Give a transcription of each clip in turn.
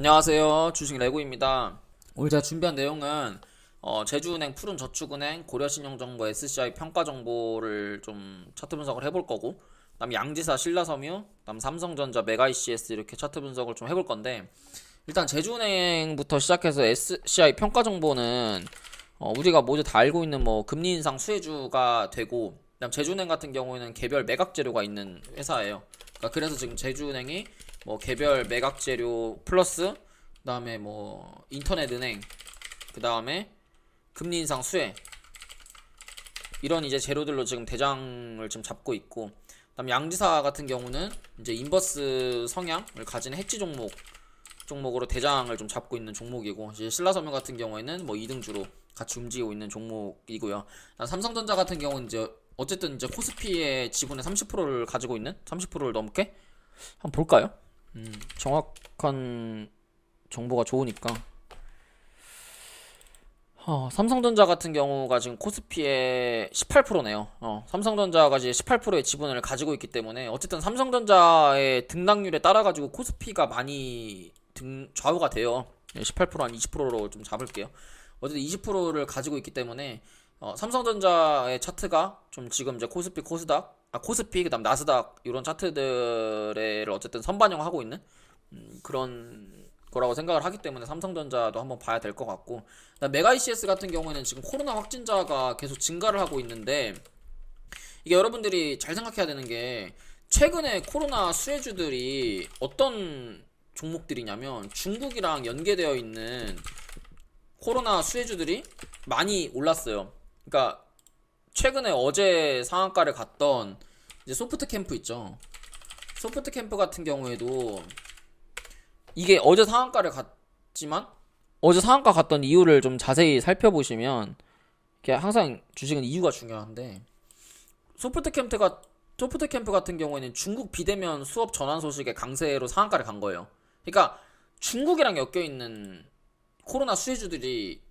안녕하세요. 주식 레고입니다. 오늘 제가 준비한 내용은 제주은행, 푸른저축은행, 고려신용정보, SCI 평가 정보를 좀 차트 분석을 해볼 거고, 그다음 양지사, 신라섬유, 그다음 삼성전자, 메가이CS 이렇게 차트 분석을 좀 해볼 건데, 일단 제주은행부터 시작해서 SCI 평가 정보는 우리가 모두 다 알고 있는 뭐 금리 인상 수혜주가 되고, 그다음 제주은행 같은 경우에는 개별 매각 재료가 있는 회사예요. 그러니까 그래서 지금 제주은행이 뭐 개별 매각 재료 플러스 그다음에 뭐 인터넷 은행 그다음에 금리 인상 수혜 이런 이제 재료들로 지금 대장을 지금 잡고 있고, 그다음 양지사 같은 경우는 이제 인버스 성향을 가진 해지 종목으로 대장을 좀 잡고 있는 종목이고, 이제 신라섬유 같은 경우에는 뭐 2등주로 같이 움직이고 있는 종목이고요. 삼성전자 같은 경우는 이제 어쨌든 이제 코스피의 지분의 30%를 가지고 있는 30%를 넘게 한번 볼까요? 정확한 정보가 좋으니까. 삼성전자 같은 경우가 지금 코스피의 18%네요. 삼성전자가 이제 18%의 지분을 가지고 있기 때문에 어쨌든 삼성전자의 등락률에 따라 가지고 코스피가 많이 좌우가 돼요. 18%한 20%로 좀 잡을게요. 어쨌든 20%를 가지고 있기 때문에 삼성전자의 차트가 좀 지금 이제 코스피, 코스피 그다음 나스닥 이런 차트들을 어쨌든 선반영하고 있는 그런 거라고 생각을 하기 때문에 삼성전자도 한번 봐야 될 것 같고, 그다음 메가이CS 같은 경우에는 지금 코로나 확진자가 계속 증가를 하고 있는데, 이게 여러분들이 잘 생각해야 되는 게 최근에 코로나 수혜주들이 어떤 종목들이냐면 중국이랑 연계되어 있는 코로나 수혜주들이 많이 올랐어요. 그러니까 최근에 어제 상한가를 갔던 이제 소프트캠프 있죠. 소프트캠프 같은 경우에도 이게 어제 상한가를 갔지만 어제 상한가 갔던 이유를 좀 자세히 살펴보시면, 이게 항상 주식은 이유가 중요한데, 소프트캠프 같은 경우에는 중국 비대면 수업 전환 소식에 강세로 상한가를 간 거예요. 그러니까 중국이랑 엮여 있는 코로나 수혜주들이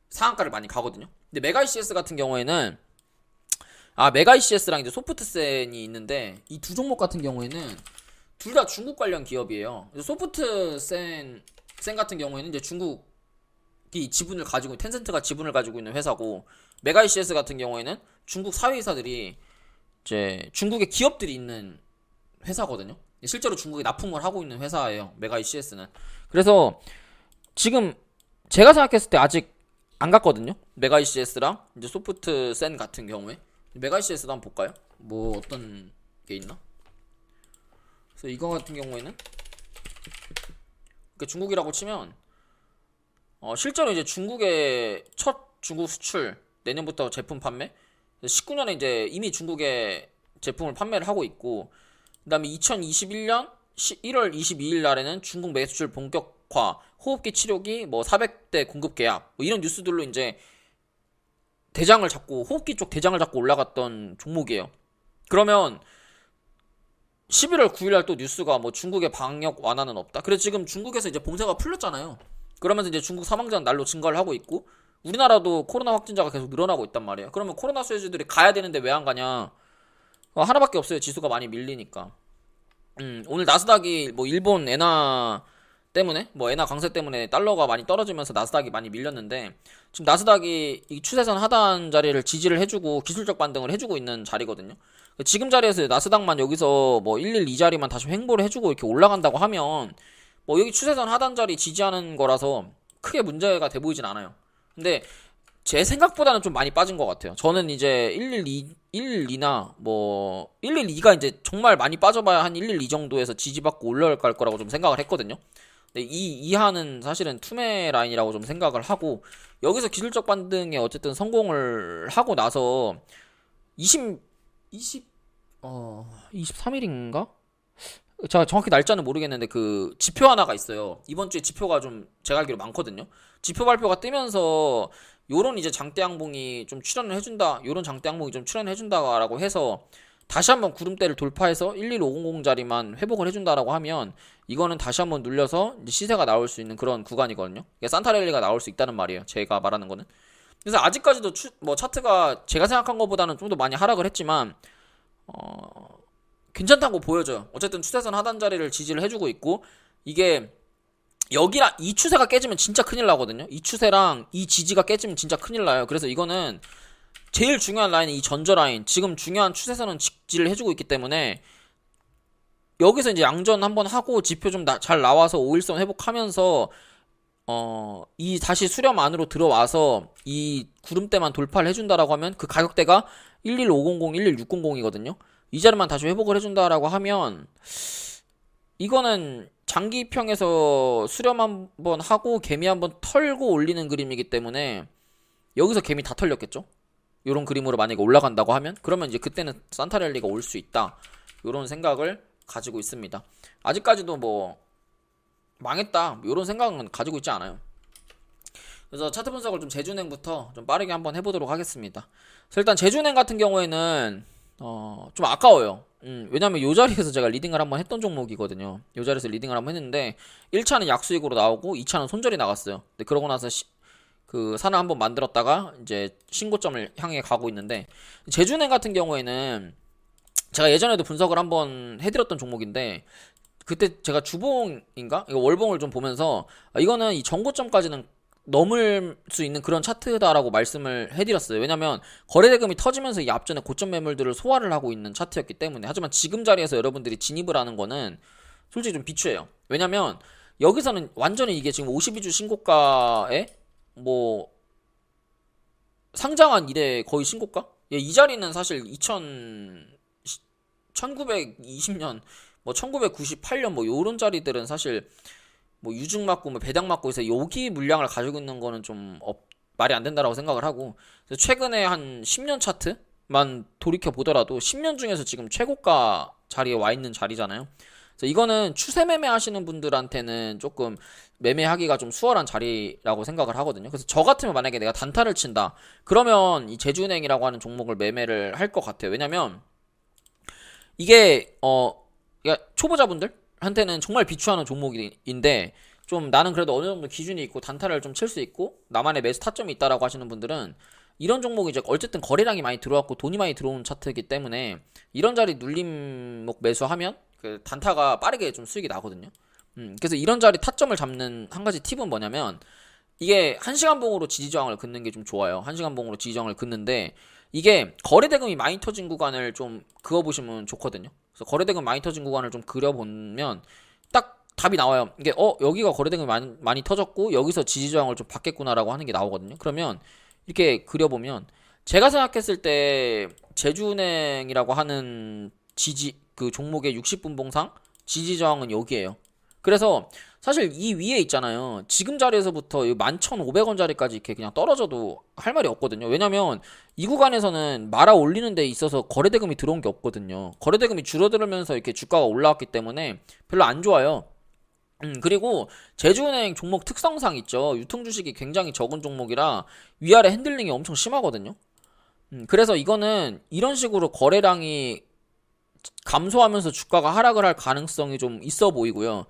상한가를 많이 가거든요. 근데 메가이CS 같은 경우에는 메가이CS랑 이제 소프트센이 있는데, 이 두 종목 같은 경우에는 둘 다 중국 관련 기업이에요. 소프트센 같은 경우에는 이제 중국이 지분을 가지고, 텐센트가 지분을 가지고 있는 회사고, 메가이CS 같은 경우에는 중국 사회이사들이 이제 중국의 기업들이 있는 회사거든요. 실제로 중국에 납품을 하고 있는 회사예요, 메가이CS는. 그래서 지금 제가 생각했을 때 아직 안 갔거든요. 메가이CS랑 이제 소프트센 같은 경우에. 메가이CS도 한번 볼까요? 뭐 어떤 게 있나? 그래서 이거 같은 경우에는 중국이라고 치면 실제로 이제 중국의 첫 중국 수출 내년부터 제품 판매, 19년에 이제 이미 중국에 제품을 판매를 하고 있고, 그다음에 2021년 1월 22일 날에는 중국 매수출 본격화, 호흡기 치료기 뭐 400대 공급 계약 뭐 이런 뉴스들로 이제 대장을 잡고, 호흡기 쪽 대장을 잡고 올라갔던 종목이에요. 그러면 11월 9일 날 또 뉴스가 뭐 중국의 방역 완화는 없다. 그래서 지금 중국에서 이제 봉쇄가 풀렸잖아요. 그러면서 이제 중국 사망자는 날로 증가를 하고 있고, 우리나라도 코로나 확진자가 계속 늘어나고 있단 말이에요. 그러면 코로나 수혜주들이 가야 되는데 왜 안 가냐? 하나밖에 없어요. 지수가 많이 밀리니까. 오늘 나스닥이 뭐 일본 엔화 때문에, 뭐 엔화 강세 때문에 달러가 많이 떨어지면서 나스닥이 많이 밀렸는데, 지금 나스닥이 이 추세선 하단 자리를 지지를 해주고 기술적 반등을 해주고 있는 자리거든요. 지금 자리에서 나스닥만 여기서 뭐 112 자리만 다시 횡보를 해주고 이렇게 올라간다고 하면 뭐 여기 추세선 하단 자리 지지하는 거라서 크게 문제가 돼 보이진 않아요. 근데 제 생각보다는 좀 많이 빠진 것 같아요. 저는 이제 112나 뭐 112가 이제 정말 많이 빠져봐야 한 112 정도에서 지지받고 올라갈 거라고 좀 생각을 했거든요. 근데 이 이하는 사실은 투매 라인이라고 좀 생각을 하고, 여기서 기술적 반등에 어쨌든 성공을 하고 나서 23일인가? 제가 정확히 날짜는 모르겠는데 그 지표 하나가 있어요. 이번 주에 지표가 좀 제가 알기로 많거든요. 지표 발표가 뜨면서 요런 이제 장대 양봉이 좀 출현을 해준다, 요런 장대 양봉이 좀 출현을 해준다라고 해서 다시 한번 구름대를 돌파해서 11500 자리만 회복을 해준다라고 하면, 이거는 다시 한번 눌려서 이제 시세가 나올 수 있는 그런 구간이거든요. 산타랠리가 나올 수 있다는 말이에요, 제가 말하는 거는. 그래서 아직까지도 뭐 차트가 제가 생각한 것보다는 좀 더 많이 하락을 했지만 괜찮다고 보여져요. 어쨌든 추세선 하단 자리를 지지를 해주고 있고, 이게 여기랑 이 추세가 깨지면 진짜 큰일 나거든요. 이 추세랑 이 지지가 깨지면 진짜 큰일 나요. 그래서 이거는 제일 중요한 라인은 이 전저 라인. 지금 중요한 추세선은 직지를 해주고 있기 때문에 여기서 이제 양전 한번 하고 지표 좀 잘 나와서 5일선 회복하면서 이 다시 수렴 안으로 들어와서 이 구름대만 돌파를 해준다라고 하면 그 가격대가 11500, 11600이거든요. 이 자리만 다시 회복을 해준다라고 하면 이거는 장기평에서 수렴 한번 하고 개미 한번 털고 올리는 그림이기 때문에 여기서 개미 다 털렸겠죠? 요런 그림으로 만약에 올라간다고 하면 그러면 이제 그때는 산타랠리가 올 수 있다. 요런 생각을 가지고 있습니다. 아직까지도 뭐 망했다 요런 생각은 가지고 있지 않아요. 그래서 차트 분석을 좀 제주은행부터 좀 빠르게 한번 해보도록 하겠습니다. 그래서 일단 제주은행 같은 경우에는 좀 아까워요. 왜냐면 요 자리에서 제가 리딩을 한번 했던 종목이거든요. 요 자리에서 리딩을 한번 했는데 1차는 약수익으로 나오고 2차는 손절이 나갔어요. 근데 그러고 나서 그 산을 한번 만들었다가 이제 신고점을 향해 가고 있는데 제주은행 같은 경우에는 제가 예전에도 분석을 한번 해드렸던 종목인데 그때 제가 주봉인가? 이거 월봉을 좀 보면서 이거는 이 전고점까지는 넘을 수 있는 그런 차트다라고 말씀을 해드렸어요. 왜냐면 거래대금이 터지면서 이 앞전에 고점 매물들을 소화를 하고 있는 차트였기 때문에. 하지만 지금 자리에서 여러분들이 진입을 하는 거는 솔직히 좀 비추해요. 왜냐면 여기서는 완전히 이게 지금 52주 신고가에 뭐 상장한 이래 거의 신고가? 예, 이 자리는 사실 1920년 뭐 1998년 뭐 요런 자리들은 사실 뭐 유증 맞고 뭐 배당 맞고 해서 여기 물량을 가지고 있는 거는 좀 말이 안 된다라고 생각을 하고 그래서 최근에 한 10년 차트만 돌이켜 보더라도 10년 중에서 지금 최고가 자리에 와 있는 자리잖아요. 그래서 이거는 추세 매매 하시는 분들한테는 조금 매매하기가 좀 수월한 자리라고 생각을 하거든요. 그래서 저 같으면 만약에 내가 단타를 친다 그러면 이 제주은행이라고 하는 종목을 매매를 할 것 같아요. 왜냐면 이게 그러니까 초보자분들한테는 정말 비추하는 종목인데 좀 나는 그래도 어느 정도 기준이 있고 단타를 좀 칠 수 있고 나만의 매수 타점이 있다라고 하시는 분들은 이런 종목이 이제 어쨌든 거래량이 많이 들어왔고 돈이 많이 들어온 차트이기 때문에 이런 자리 눌림목 매수하면 그 단타가 빠르게 좀 수익이 나거든요. 그래서 이런 자리 타점을 잡는 한 가지 팁은 뭐냐면 이게 1시간 봉으로 지지저항을 긋는 게 좀 좋아요. 1시간 봉으로 지지저항을 긋는데 이게 거래대금이 많이 터진 구간을 좀 그어보시면 좋거든요. 그래서 거래대금 많이 터진 구간을 좀 그려보면 딱 답이 나와요. 이게 여기가 거래대금이 많이 터졌고 여기서 지지저항을 좀 받겠구나라고 하는 게 나오거든요. 그러면 이렇게 그려보면 제가 생각했을 때 제주은행이라고 하는 그 종목의 60분 봉상 지지저항은 여기에요. 그래서 사실 이 위에 있잖아요. 지금 자리에서부터 11,500원 자리까지 이렇게 그냥 떨어져도 할 말이 없거든요. 왜냐면 이 구간에서는 말아 올리는 데 있어서 거래대금이 들어온 게 없거든요. 거래대금이 줄어들면서 이렇게 주가가 올라왔기 때문에 별로 안 좋아요. 그리고 제주은행 종목 특성상 있죠. 유통주식이 굉장히 적은 종목이라 위아래 핸들링이 엄청 심하거든요. 그래서 이거는 이런 식으로 거래량이 감소하면서 주가가 하락을 할 가능성이 좀 있어 보이고요.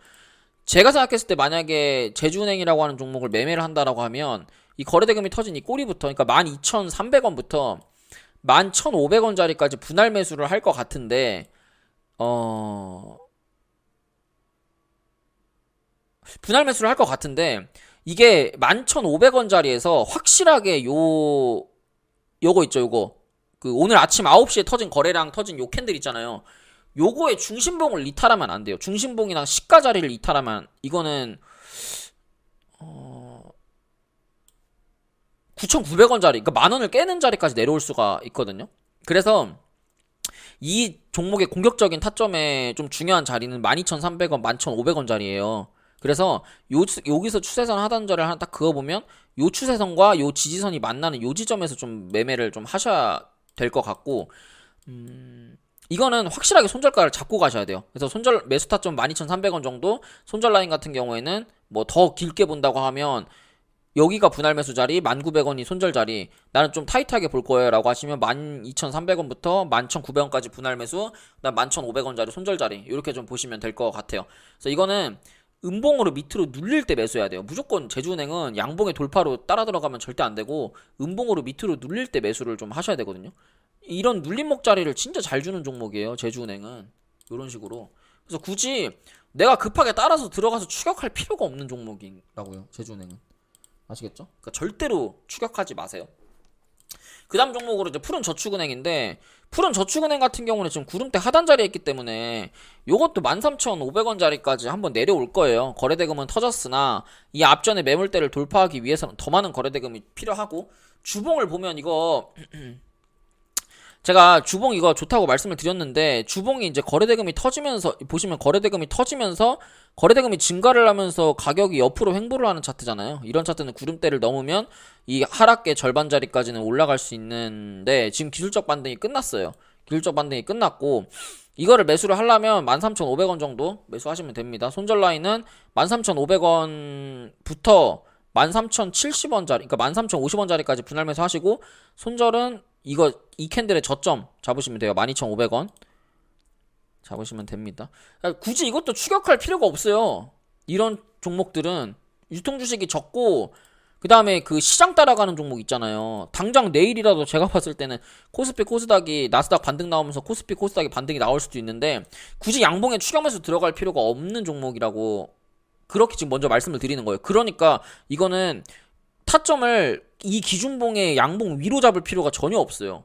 제가 생각했을 때 만약에 제주은행이라고 하는 종목을 매매를 한다라고 하면 이 거래대금이 터진 이 꼬리부터 그러니까 12,300원부터 11,500원 자리까지 분할 매수를 할 것 같은데 분할 매수를 할 것 같은데 이게 11,500원 자리에서 확실하게 요거 있죠. 요거 그 오늘 아침 9시에 터진 거래량 터진 요 캔들 있잖아요. 요거의 중심봉을 이탈하면 안 돼요. 중심봉이나 시가 자리를 이탈하면 이거는 9,900원 자리, 그러니까 만 원을 깨는 자리까지 내려올 수가 있거든요. 그래서 이 종목의 공격적인 타점에 좀 중요한 자리는 12,300원, 11,500원 자리예요. 그래서 여기서 추세선 하단자를 하나 딱 그어보면 요 추세선과 요 지지선이 만나는 요 지점에서 좀 매매를 좀 하셔야 될 것 같고 이거는 확실하게 손절가를 잡고 가셔야 돼요. 그래서 손절 매수 타점 12,300원 정도, 손절 라인 같은 경우에는 뭐 더 길게 본다고 하면 여기가 분할 매수 자리, 19,000원이 손절 자리, 나는 좀 타이트하게 볼 거예요 라고 하시면 12,300원부터 11,900원까지 분할 매수, 그다음 11,500원 자리 손절 자리 이렇게 좀 보시면 될 것 같아요. 그래서 이거는 음봉으로 밑으로 눌릴 때 매수해야 돼요. 무조건 제주은행은 양봉의 돌파로 따라 들어가면 절대 안 되고 음봉으로 밑으로 눌릴 때 매수를 좀 하셔야 되거든요. 이런 눌림목 자리를 진짜 잘 주는 종목이에요. 제주은행은 이런 식으로. 그래서 굳이 내가 급하게 따라서 들어가서 추격할 필요가 없는 종목이라고요. 제주은행은. 아시겠죠? 그러니까 절대로 추격하지 마세요. 그 다음 종목으로 이제 푸른저축은행인데, 푸른저축은행 같은 경우는 지금 구름대 하단 자리에 있기 때문에 요것도 13,500원짜리까지 한번 내려올 거예요. 거래대금은 터졌으나 이 앞전에 매물대를 돌파하기 위해서는 더 많은 거래대금이 필요하고, 주봉을 보면 이거 제가 주봉 이거 좋다고 말씀을 드렸는데, 주봉이 이제 거래대금이 터지면서, 보시면 거래대금이 터지면서 거래대금이 증가를 하면서 가격이 옆으로 횡보를 하는 차트잖아요. 이런 차트는 구름대를 넘으면 이 하락계 절반 자리까지는 올라갈 수 있는데, 지금 기술적 반등이 끝났어요. 기술적 반등이 끝났고, 이거를 매수를 하려면 13,500원 정도 매수하시면 됩니다. 손절 라인은 13,500원부터 13,070원짜리, 그러니까 13,050원짜리까지 분할 매수하시고, 손절은 이거 이 캔들의 저점 잡으시면 돼요. 12,500원 잡으시면 됩니다. 그러니까 굳이 이것도 추격할 필요가 없어요. 이런 종목들은 유통 주식이 적고, 그 다음에 그 시장 따라가는 종목 있잖아요. 당장 내일이라도 제가 봤을 때는 코스피 코스닥이 나스닥 반등 나오면서 코스피 코스닥이 반등이 나올 수도 있는데, 굳이 양봉에 추격해서 들어갈 필요가 없는 종목이라고 그렇게 지금 먼저 말씀을 드리는 거예요. 그러니까 이거는 타점을 이 기준봉의 양봉 위로 잡을 필요가 전혀 없어요.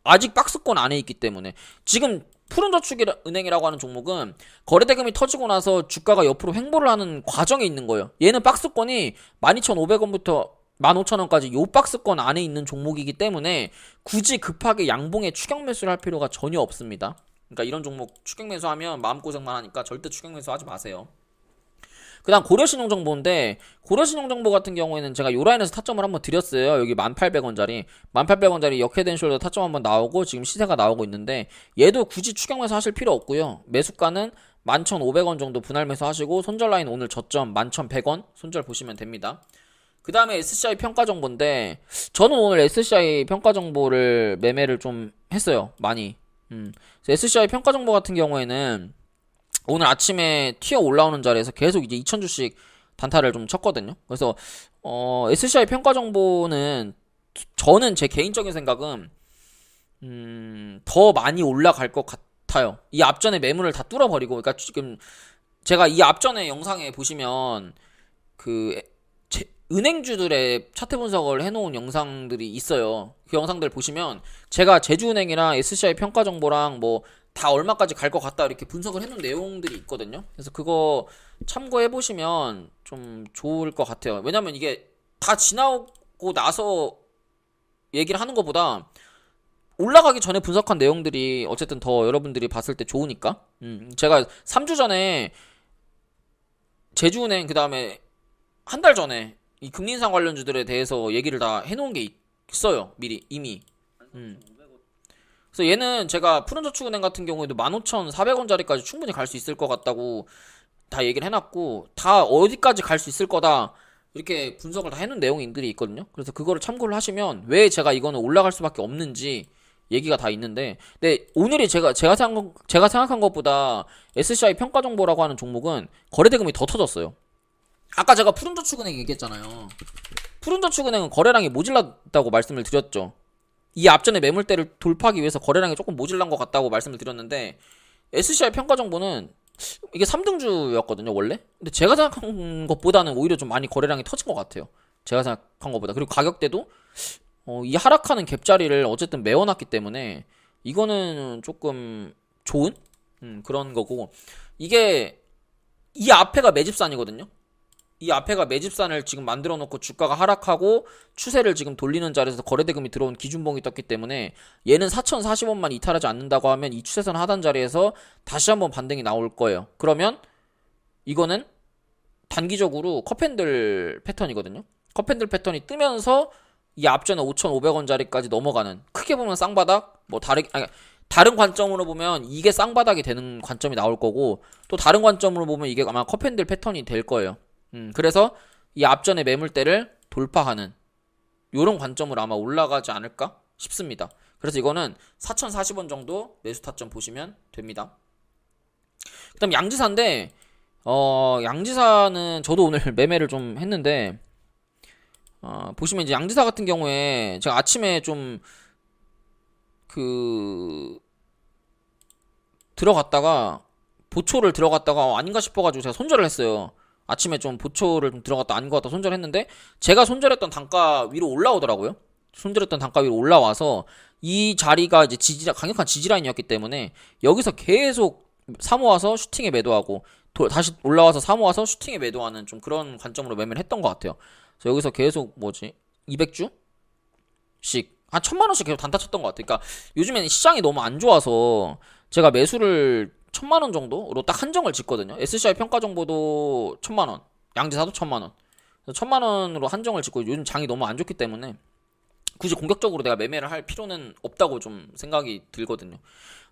아직 박스권 안에 있기 때문에. 지금 푸른저축은행이라고 하는 종목은 거래대금이 터지고 나서 주가가 옆으로 횡보를 하는 과정에 있는 거예요. 얘는 박스권이 12,500원부터 15,000원까지 요 박스권 안에 있는 종목이기 때문에 굳이 급하게 양봉에 추격 매수를 할 필요가 전혀 없습니다. 그러니까 이런 종목 추격 매수하면 마음고생만 하니까 절대 추격 매수하지 마세요. 그 다음 고려신용정보인데, 고려신용정보 같은 경우에는 제가 요 라인에서 타점을 한번 드렸어요. 여기 1800원짜리 1800원짜리 역헤드앤숄더 타점 한번 나오고 지금 시세가 나오고 있는데, 얘도 굳이 추격 매수 하실 필요 없고요. 매수가는 11,500원 정도 분할 매수 하시고, 손절 라인 오늘 저점 11,100원 손절 보시면 됩니다. 그 다음에 SCI 평가정보인데, 저는 오늘 SCI 평가정보를 매매를 좀 했어요. 많이. SCI 평가정보 같은 경우에는 오늘 아침에 튀어 올라오는 자리에서 계속 이제 2,000주씩 단타를 좀 쳤거든요. 그래서 SCI 평가 정보는 저는 제 개인적인 생각은 더 많이 올라갈 것 같아요. 이 앞전에 매물을 다 뚫어버리고, 그러니까 지금 제가 이 앞전에 영상에 보시면 그 은행주들의 차트 분석을 해놓은 영상들이 있어요. 그 영상들 보시면 제가 제주은행이랑 SCI 평가 정보랑 뭐 다 얼마까지 갈 것 같다 이렇게 분석을 해놓은 내용들이 있거든요. 그래서 그거 참고해보시면 좀 좋을 것 같아요. 왜냐면 이게 다 지나고 나서 얘기를 하는 것보다 올라가기 전에 분석한 내용들이 어쨌든 더 여러분들이 봤을 때 좋으니까. 제가 3주 전에 제주은행, 그 다음에 한 달 전에 이 금리인상 관련주들에 대해서 얘기를 다 해놓은 게 있어요. 미리 이미. 그래서 얘는 제가 푸른저축은행 같은 경우에도 15,400원짜리까지 충분히 갈 수 있을 것 같다고 다 얘기를 해놨고, 다 어디까지 갈 수 있을 거다 이렇게 분석을 다 해놓은 내용들이 있거든요. 그래서 그거를 참고를 하시면 왜 제가 이거는 올라갈 수밖에 없는지 얘기가 다 있는데, 근데 오늘이 제가 생각한 것보다 SCI 평가정보라고 하는 종목은 거래대금이 더 터졌어요. 아까 제가 푸른저축은행 얘기했잖아요. 푸른저축은행은 거래량이 모질랐다고 말씀을 드렸죠. 이 앞전에 매물대를 돌파하기 위해서 거래량이 조금 모질란 것 같다고 말씀을 드렸는데, SCI 평가정보는 이게 3등주였거든요 원래. 근데 제가 생각한 것보다는 오히려 좀 많이 거래량이 터진 것 같아요. 제가 생각한 것보다. 그리고 가격대도 이 하락하는 갭자리를 어쨌든 메워놨기 때문에 이거는 조금 좋은 그런 거고, 이게 이 앞에가 매집산이거든요. 이 앞에가 매집산을 지금 만들어 놓고 주가가 하락하고 추세를 지금 돌리는 자리에서 거래대금이 들어온 기준봉이 떴기 때문에, 얘는 4,040원만 이탈하지 않는다고 하면 이 추세선 하단 자리에서 다시 한번 반등이 나올 거예요. 그러면 이거는 단기적으로 컵핸들 패턴이거든요. 컵핸들 패턴이 뜨면서 이 앞전에 5,500원짜리까지 넘어가는, 크게 보면 쌍바닥, 뭐 다른 관점으로 보면 이게 쌍바닥이 되는 관점이 나올 거고, 또 다른 관점으로 보면 이게 아마 컵핸들 패턴이 될 거예요. 그래서 이 앞전의 매물대를 돌파하는 요런 관점으로 아마 올라가지 않을까 싶습니다. 그래서 이거는 4,040원 정도 매수 타점 보시면 됩니다. 그 다음 양지사인데, 양지사는 저도 오늘 매매를 좀 했는데, 보시면 이제 양지사 같은 경우에 제가 아침에 좀 들어갔다가 보초를 들어갔다가 아닌가 싶어가지고 제가 손절을 했어요. 아침에 좀 보초를 좀 들어갔다 아닌 것 같다 손절했는데 제가 손절했던 단가 위로 올라오더라고요. 손절했던 단가 위로 올라와서 이 자리가 이제 강력한 지지라인이었기 때문에 여기서 계속 사모아서 슈팅에 매도하고 다시 올라와서 사모아서 슈팅에 매도하는 좀 그런 관점으로 매매를 했던 것 같아요. 그래서 여기서 계속 200주씩 한 1000만원씩 계속 단타 쳤던 것 같아요. 그러니까 요즘에는 시장이 너무 안 좋아서 제가 매수를 1000만원 정도로 딱 한정을 짓거든요. SCI 평가 정보도 1000만원, 양지사도 1000만원. 1000만원으로 한정을 짓고 요즘 장이 너무 안 좋기 때문에 굳이 공격적으로 내가 매매를 할 필요는 없다고 좀 생각이 들거든요.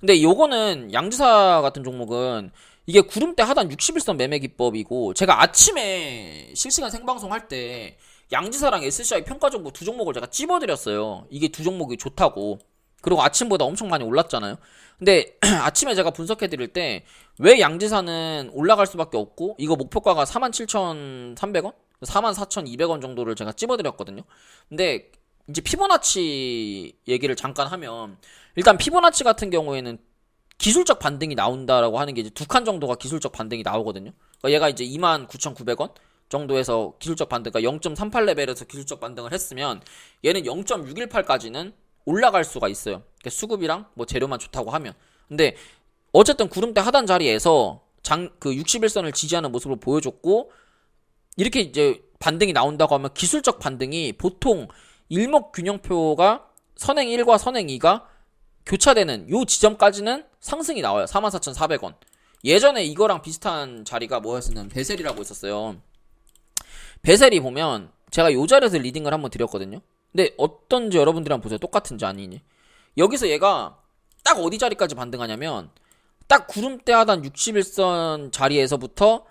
근데 요거는 양지사 같은 종목은 이게 구름대 하단 61선 매매 기법이고 제가 아침에 실시간 생방송 할 때 양지사랑 SCI 평가 정보 두 종목을 제가 찝어드렸어요. 이게 두 종목이 좋다고. 그리고 아침보다 엄청 많이 올랐잖아요. 근데 아침에 제가 분석해드릴 때 왜 양지사는 올라갈 수밖에 없고 이거 목표가가 47,300원? 44,200원 정도를 제가 찝어드렸거든요. 근데 이제 피보나치 얘기를 잠깐 하면 일단 피보나치 같은 경우에는 기술적 반등이 나온다라고 하는 게 이제 두 칸 정도가 기술적 반등이 나오거든요. 그러니까 얘가 이제 29,900원 정도에서 기술적 반등, 그러니까 0.38레벨에서 기술적 반등을 했으면 얘는 0.618까지는 올라갈 수가 있어요. 그러니까 수급이랑 뭐 재료만 좋다고 하면. 근데 어쨌든 구름대 하단 자리에서 그 61선을 지지하는 모습을 보여줬고 이렇게 이제 반등이 나온다고 하면 기술적 반등이 보통 일목균형표가 선행 1과 선행 2가 교차되는 요 지점까지는 상승이 나와요. 44,400원. 예전에 이거랑 비슷한 자리가 뭐였었냐면 베셀이라고 있었어요. 베셀이 보면 제가 요 자리에서 리딩을 한번 드렸거든요. 근데 어떤지 여러분들이 한번 보세요. 똑같은지 아니니. 여기서 얘가 딱 어디 자리까지 반등하냐면 딱 구름대 하단 61선 자리에서부터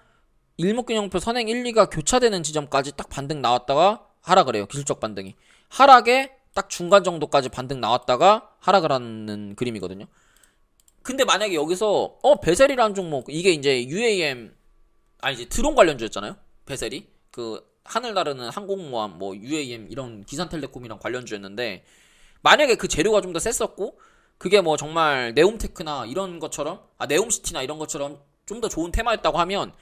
일목균형표 선행 1, 2가 교차되는 지점까지 딱 반등 나왔다가 하락을 해요. 기술적 반등이. 하락에 딱 중간 정도까지 반등 나왔다가 하락을 하는 그림이거든요. 근데 만약에 여기서 베셀이라는 종목 이게 이제 UAM 이제 드론 관련주였잖아요. 베셀이 그 하늘 나르는 항공모함 뭐 UAM 이런 기산텔레콤이랑 관련주였는데 만약에 그 재료가 좀 더 셌었고 그게 뭐 정말 네옴테크나 이런 것처럼 네옴시티나 이런 것처럼 좀 더 좋은 테마였다고 하면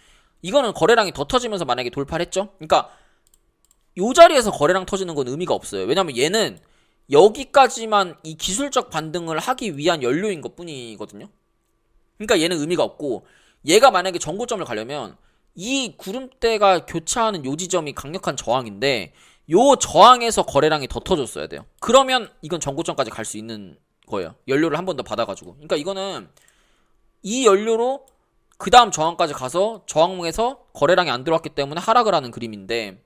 이거는 거래량이 더 터지면서 만약에 돌파를 했죠. 그러니까 요 자리에서 거래량 터지는 건 의미가 없어요. 왜냐면 얘는 여기까지만 이 기술적 반등을 하기 위한 연료인 것 뿐이거든요. 그러니까 얘는 의미가 없고 얘가 만약에 전고점을 가려면 이 구름대가 교차하는 요 지점이 강력한 저항인데 요 저항에서 거래량이 더 터졌어야 돼요. 그러면 이건 전고점까지 갈 수 있는 거예요. 연료를 한 번 더 받아가지고. 그러니까 이거는 이 연료로 그 다음 저항까지 가서 저항에서 거래량이 안 들어왔기 때문에 하락을 하는 그림인데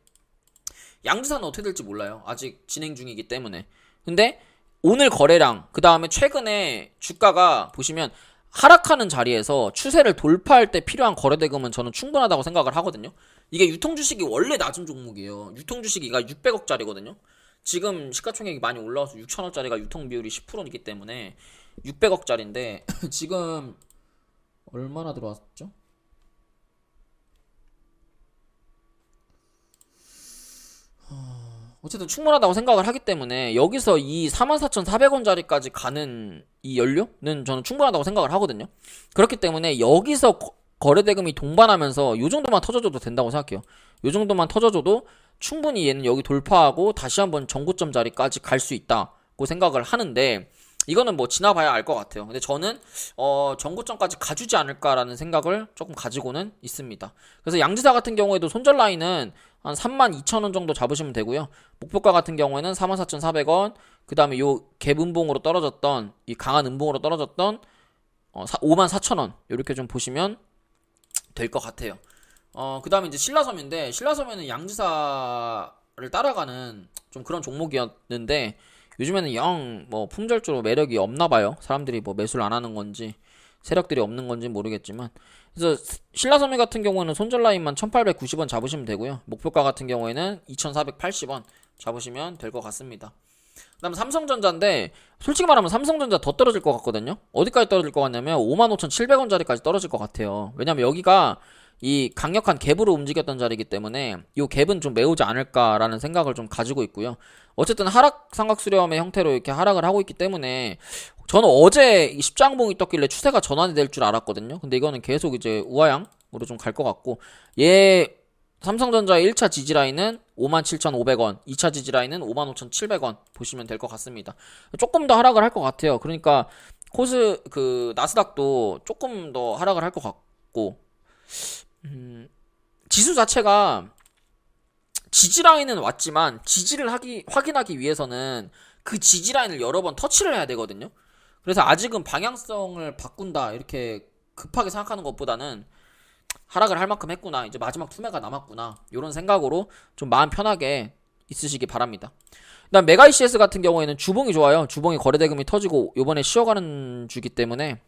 양지사는 어떻게 될지 몰라요. 아직 진행 중이기 때문에. 근데 오늘 거래량 그 다음에 최근에 주가가 보시면 하락하는 자리에서 추세를 돌파할 때 필요한 거래대금은 저는 충분하다고 생각을 하거든요. 이게 유통주식이 원래 낮은 종목이에요. 유통주식이가 600억짜리거든요. 지금 시가총액이 많이 올라와서 6천억짜리가 유통비율이 10%이기 때문에 600억짜리인데 지금 얼마나 들어왔죠? 어쨌든 충분하다고 생각을 하기 때문에 여기서 이 44,400원짜리까지 가는 이 연료는 저는 충분하다고 생각을 하거든요. 그렇기 때문에 여기서 거래대금이 동반하면서 요 정도만 터져줘도 된다고 생각해요. 요 정도만 터져줘도 충분히 얘는 여기 돌파하고 다시 한번 전고점 자리까지 갈 수 있다고 생각을 하는데 이거는 뭐 지나봐야 알 것 같아요. 근데 저는 전고점까지 가주지 않을까라는 생각을 조금 가지고는 있습니다. 그래서 양지사 같은 경우에도 손절 라인은 한 32,000원 정도 잡으시면 되고요. 목표가 같은 경우에는 44,400원, 그 다음에 요 갭 음봉으로 떨어졌던 이 강한 음봉으로 떨어졌던 54,000원 이렇게 좀 보시면 될 것 같아요. 그 다음에 이제 신라섬인데 신라섬에는 양지사를 따라가는 좀 그런 종목이었는데 요즘에는 영 뭐 품절주로 매력이 없나봐요. 사람들이 뭐 매수를 안 하는 건지 세력들이 없는 건지 모르겠지만 그래서 신라섬유 같은 경우에는 손절 라인만 1890원 잡으시면 되고요. 목표가 같은 경우에는 2480원 잡으시면 될 것 같습니다. 그 다음 삼성전자인데 솔직히 말하면 삼성전자 더 떨어질 것 같거든요. 어디까지 떨어질 것 같냐면 55,700원짜리까지 떨어질 것 같아요. 왜냐면 여기가 이 강력한 갭으로 움직였던 자리이기 때문에 이 갭은 좀 메우지 않을까라는 생각을 좀 가지고 있고요. 어쨌든 하락 삼각수렴의 형태로 이렇게 하락을 하고 있기 때문에 저는 어제 이 십장봉이 떴길래 추세가 전환이 될 줄 알았거든요. 근데 이거는 계속 이제 우하향으로 좀 갈 것 같고, 얘 삼성전자의 1차 지지라인은 57,500원, 2차 지지라인은 55,700원 보시면 될 것 같습니다. 조금 더 하락을 할 것 같아요. 그러니까 나스닥도 조금 더 하락을 할 것 같고, 지수 자체가 지지라인은 왔지만 지지를 확인하기 위해서는 그 지지라인을 여러 번 터치를 해야 되거든요. 그래서 아직은 방향성을 바꾼다 이렇게 급하게 생각하는 것보다는 하락을 할 만큼 했구나, 이제 마지막 투매가 남았구나, 이런 생각으로 좀 마음 편하게 있으시기 바랍니다. 그다음 메가 ECS 같은 경우에는 주봉이 좋아요. 주봉이 거래대금이 터지고 요번에 쉬어가는 주기 때문에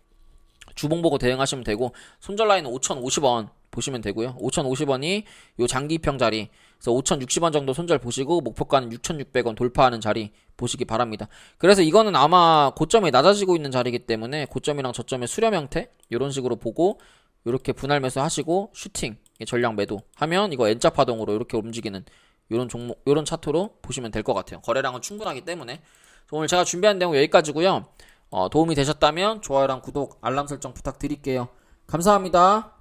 주봉 보고 대응하시면 되고, 손절 라인은 5,050원 보시면 되고요. 5,050원이 요 장기 입형 자리, 그래서 5,060원 정도 손절 보시고 목표가는 6,600원 돌파하는 자리 보시기 바랍니다. 그래서 이거는 아마 고점이 낮아지고 있는 자리이기 때문에 고점이랑 저점의 수렴 형태 이런 식으로 보고 이렇게 분할 매수 하시고 슈팅 전량 매도 하면 이거 N자 파동으로 이렇게 움직이는 요런 종목, 요런 차트로 보시면 될 것 같아요. 거래량은 충분하기 때문에. 오늘 제가 준비한 내용 여기까지고요. 도움이 되셨다면 좋아요랑 구독, 알람 설정 부탁드릴게요. 감사합니다.